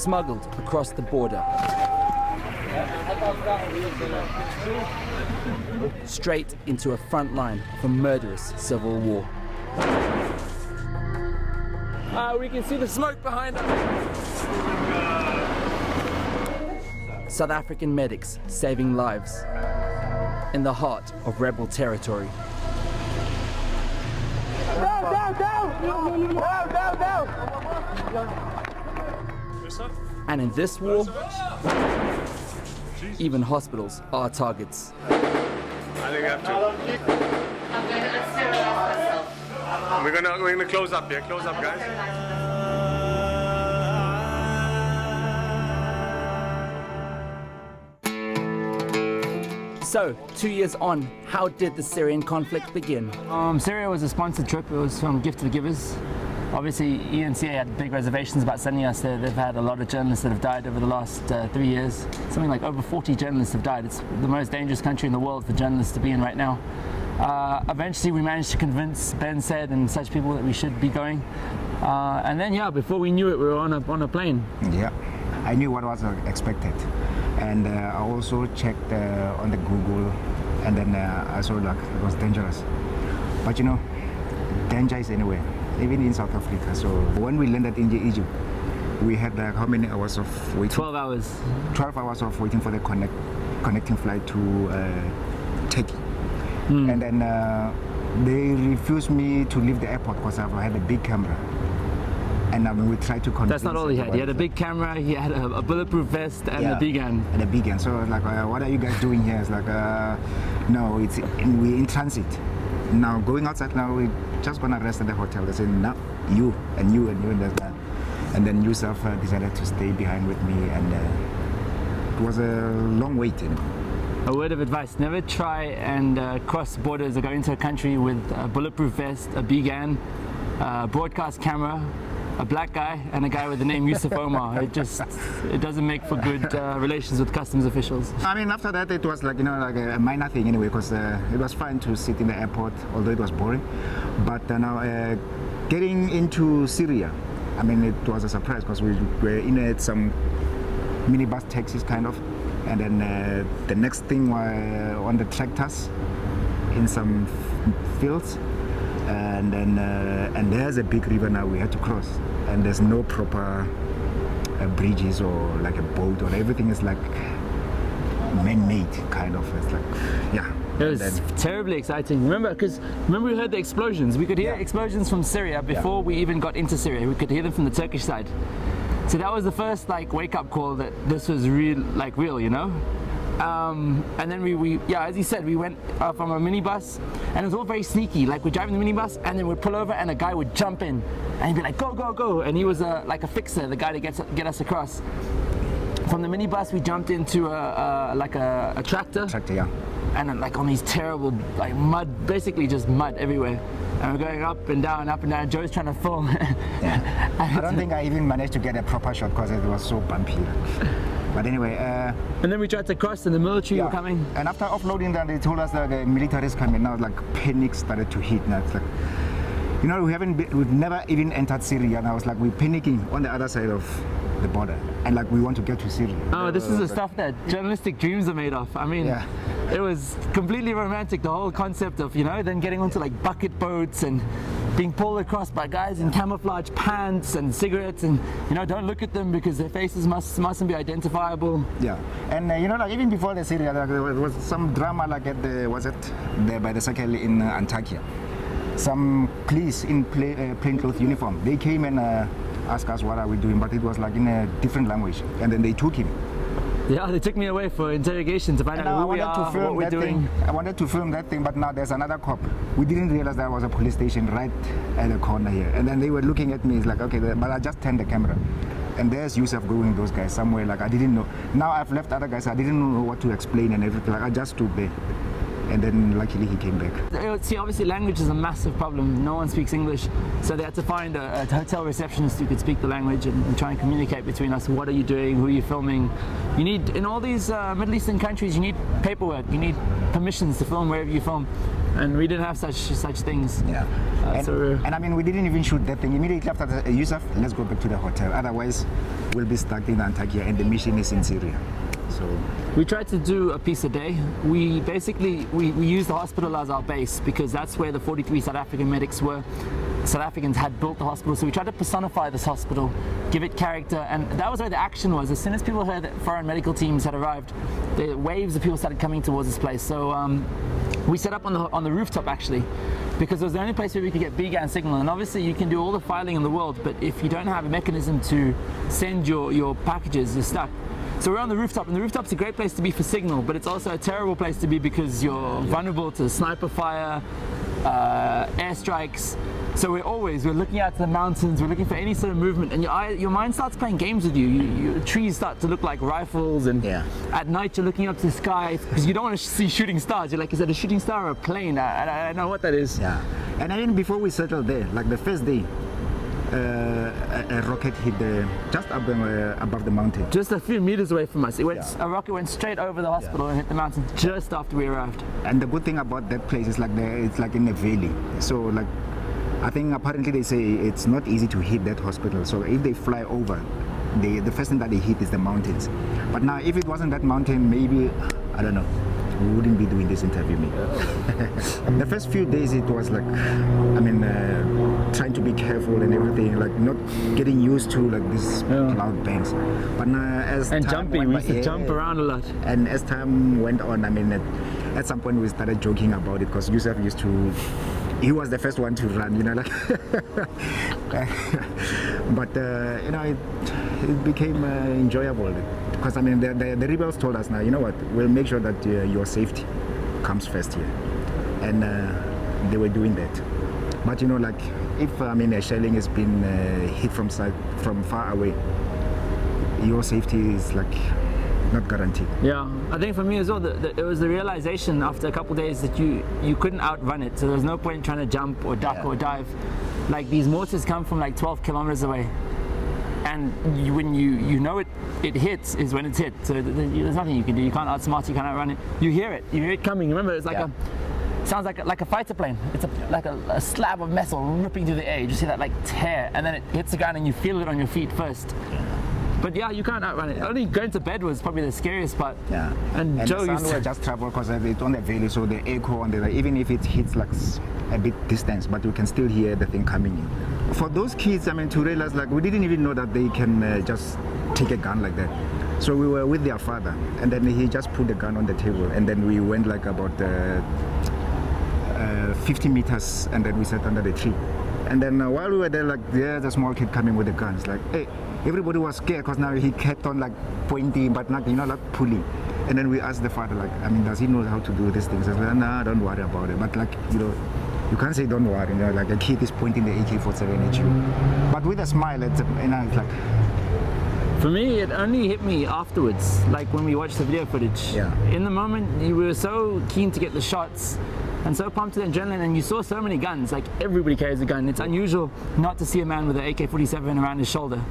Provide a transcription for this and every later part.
smuggled across the border. Straight into a front line of a murderous civil war. We can see the smoke behind us. South African medics saving lives in the heart of rebel territory. And in this war, even hospitals are targets. I think I have to. We're gonna close up here. Close up, guys. So, 2 years on, how did the Syrian conflict begin? Syria was a sponsored trip. It was from Gift to the Givers. Obviously, ENCA had big reservations about sending us there. They've had a lot of journalists that have died over the last 3 years. Something like over 40 journalists have died. It's the most dangerous country in the world for journalists to be in right now. Eventually, we managed to convince Ben Said and such people that we should be going. And then, yeah, before we knew it, we were on a plane. Yeah, I knew what was expected. And I also checked on the Google, and then I saw like it was dangerous. But you know, danger is anywhere, even in South Africa. So when we landed in Egypt, we had like how many hours of waiting? 12 hours. 12 hours of waiting for the connecting flight to Turkey. And then they refused me to leave the airport because I had a big camera. And we tried to convince. That's not all he had. He had a big camera, he had a bulletproof vest, and a big gun. And a big gun. So I was like, what are you guys doing here? It's like, no, we're in transit. Now going outside now, we're just gonna rest at the hotel. They said, no, you and you and you and that. And then Yusuf decided to stay behind with me, and it was a long wait. You know. A word of advice: never try and cross borders or go into a country with a bulletproof vest, a big gun, broadcast camera, a black guy, and a guy with the name Yusuf Omar. It doesn't make for good relations with customs officials. I mean, after that it was like, you know, like a minor thing anyway, because it was fine to sit in the airport, although it was boring. But now getting into Syria, I mean, it was a surprise because we were in some minibus taxis kind of, and then the next thing were on the tractors in some fields. And then and there's a big river now we had to cross, and there's no proper bridges or like a boat, or everything is like man-made kind of. It's like, yeah. It was terribly exciting. Remember we heard the explosions. We could hear explosions from Syria before we even got into Syria. We could hear them from the Turkish side. So that was the first like wake-up call that this was real, you know. And then we as you said, we went from a minibus, and it was all very sneaky. Like we're driving the minibus, and then we'd pull over, and a guy would jump in, and he'd be like, "Go, go, go!" And he was like a fixer, the guy to get us across. From the minibus, we jumped into a tractor. Tractor, yeah. And then, like on these terrible like mud, basically just mud everywhere. And we're going up and down, up and down. Joe's trying to film. I don't think I even managed to get a proper shot because it was so bumpy. But anyway, and then we tried to cross, and the military were coming. And after offloading that, they told us that the military is coming. Now, like panic started to hit. Now it's like, you know, we've never even entered Syria. And I was like, we're panicking on the other side of the border, and like we want to get to Syria. Oh, this is the stuff that journalistic dreams are made of. I mean, it was completely romantic. The whole concept of, you know, then getting onto like bucket boats and being pulled across by guys in camouflage pants and cigarettes, and you know, don't look at them because their faces mustn't be identifiable. Yeah, and you know, like even before the Syria, like, there was some drama like at the there by the circle in Antakya. Some police in plainclothes uniform, they came and asked us what are we doing, but it was like in a different language, and then they took him. Yeah, they took me away for interrogation to find out who we are, what we're doing. I wanted to film that thing, but now there's another cop. We didn't realize there was a police station right at the corner here. And then they were looking at me, it's like, okay, but I just turned the camera. And there's Yusuf going those guys somewhere, like I didn't know. Now I've left other guys, I didn't know what to explain and everything, like I just stood there. And then luckily he came back. See, obviously language is a massive problem. No one speaks English, so they had to find a hotel receptionist who could speak the language and try and communicate between us. What are you doing? Who are you filming? You need, in all these Middle Eastern countries, you need paperwork. You need permissions to film wherever you film. and we didn't have such things. Yeah. And I mean, we didn't even shoot that thing. Immediately after the Yusuf, let's go back to the hotel. Otherwise, we'll be stuck in Antakya, and the mission is in Syria. So we tried to do a piece a day. We basically we used the hospital as our base because that's where the 43 South African medics were. South Africans had built the hospital, so we tried to personify this hospital, give it character, and that was where the action was. As soon as people heard that foreign medical teams had arrived, the waves of people started coming towards this place. So we set up on the rooftop actually, because it was the only place where we could get BGAN signal. And obviously you can do all the filing in the world, but if you don't have a mechanism to send your packages, you're stuck. So we're on the rooftop, and the rooftop's a great place to be for signal, but it's also a terrible place to be because you're vulnerable to sniper fire, airstrikes. So we're looking out to the mountains, we're looking for any sort of movement, and your mind starts playing games with you. Your trees start to look like rifles, and at night you're looking up to the sky because you don't want to see shooting stars. You're like, is that a shooting star or a plane? I don't know what that is. Yeah, and even before we settled there, like the first day, a rocket hit just above the mountain. Just a few meters away from us. A rocket went straight over the hospital and hit the mountain just after we arrived. And the good thing about that place is like it's like in a valley. So like, I think apparently they say it's not easy to hit that hospital. So if they fly over, the first thing that they hit is the mountains. But now, if it wasn't that mountain, maybe, I don't know, we wouldn't be doing this interview. The first few days it was like, I mean, trying to be careful and everything, like not getting used to like these cloud banks. But as and time jumping, went we by, used to jump around a lot. And as time went on, I mean, at some point we started joking about it because Yusuf used to. He was the first one to run, you know, like. But you know, it became enjoyable because I mean, the rebels told us now, you know what, we'll make sure that your safety comes first here, and they were doing that. But you know, like if I mean a shelling has been hit from far away, your safety is like not guaranteed. Yeah, I think for me as well, it was the realization after a couple of days that you couldn't outrun it. So there was no point in trying to jump or duck or dive. Like these mortars come from like 12 kilometers away, and when you know it hits is when it's hit. So there's nothing you can do. You can't outsmart, you can't outrun it. You hear it coming. Remember, it's like sounds like a fighter plane. It's like a slab of metal ripping through the air. You just see that like tear, and then it hits the ground and you feel it on your feet first. But yeah, you can't outrun it. Only going to bed was probably the scariest part. Yeah. And Joe the sound will just travel because it's on the valley, so the echo on the, even if it hits like a bit distance, but you can still hear the thing coming in. For those kids, I mean, to realize like we didn't even know that they can just take a gun like that. So we were with their father, and then he just put the gun on the table, and then we went like about 50 meters, and then we sat under the tree. And then while we were there, like there's a small kid coming with the guns, like, hey. Everybody was scared because now he kept on like pointing, but not, you know, like pulling. And then we asked the father, like, I mean, does he know how to do these things? I said, no, don't worry about it. But like, you know, you can't say don't worry. You know, like a kid is pointing the AK-47 at you, but with a smile. It's, you know, it's like. For me, it only hit me afterwards, like when we watched the video footage. Yeah. In the moment, you were so keen to get the shots and so pumped with adrenaline, and you saw so many guns. Like everybody carries a gun. It's unusual not to see a man with an AK-47 around his shoulder.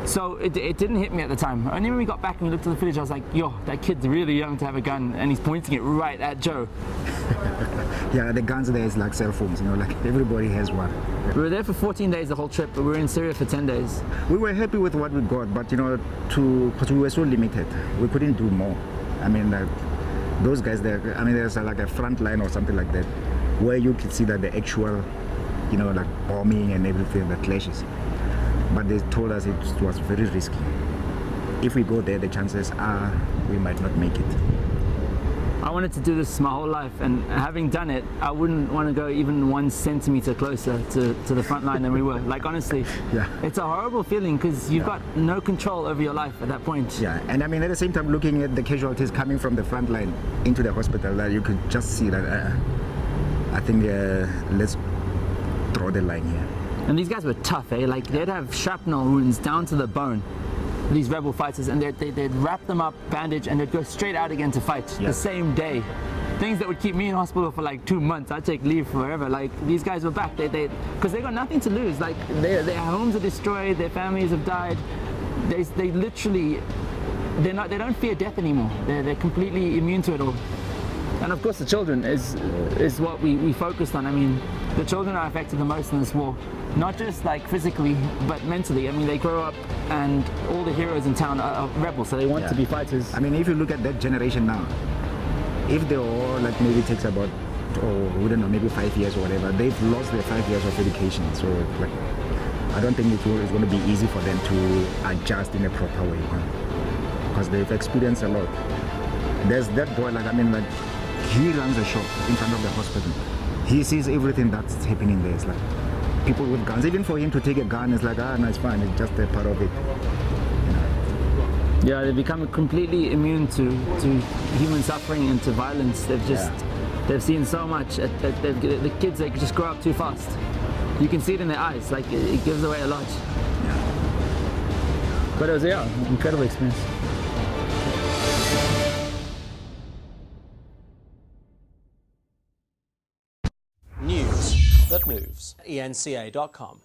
So it didn't hit me at the time. Only when we got back and we looked at the footage, I was like, yo, that kid's really young to have a gun, and he's pointing it right at Joe. Yeah, the guns there is like cell phones, you know, like everybody has one. We were there for 14 days the whole trip, but we were in Syria for 10 days. We were happy with what we got, but you know, because we were so limited, we couldn't do more. I mean, those guys there, I mean, there's like a front line or something like that, where you could see that the actual, you know, like bombing and everything, the clashes. But they told us it was very risky. If we go there, the chances are we might not make it. I wanted to do this my whole life, and having done it, I wouldn't want to go even 1 centimeter closer to the front line than we were. Like honestly, it's a horrible feeling because you've got no control over your life at that point. Yeah, and I mean at the same time looking at the casualties coming from the front line into the hospital, you could just see that I think let's draw the line here. And these guys were tough, eh? Like they'd have shrapnel wounds down to the bone, these rebel fighters, and they'd wrap them up, bandage, and they'd go straight out again to fight the same day. Things that would keep me in hospital for like 2 months. I'd take leave forever. Like these guys were back. Because they got nothing to lose. Like their homes are destroyed, their families have died. They literally, they don't fear death anymore. They're completely immune to it all. And of course the children is what we focused on. I mean, the children are affected the most in this war. Not just like physically, but mentally. I mean, they grow up and all the heroes in town are rebels, so they want to be fighters. I mean, if you look at that generation now, if they all like maybe takes about, we don't know, maybe 5 years or whatever, they've lost their 5 years of education. So like, I don't think it's going to be easy for them to adjust in a proper way, because they've experienced a lot. There's that boy, like, I mean, like, he runs a shop in front of the hospital. He sees everything that's happening there. It's like people with guns. Even for him to take a gun, it's like, no, it's fine. It's just a part of it. Yeah, they become completely immune to human suffering and to violence. They've seen so much. The kids, they just grow up too fast. You can see it in their eyes. Like it gives away a lot. But it was incredible experience. News that moves. enca.com.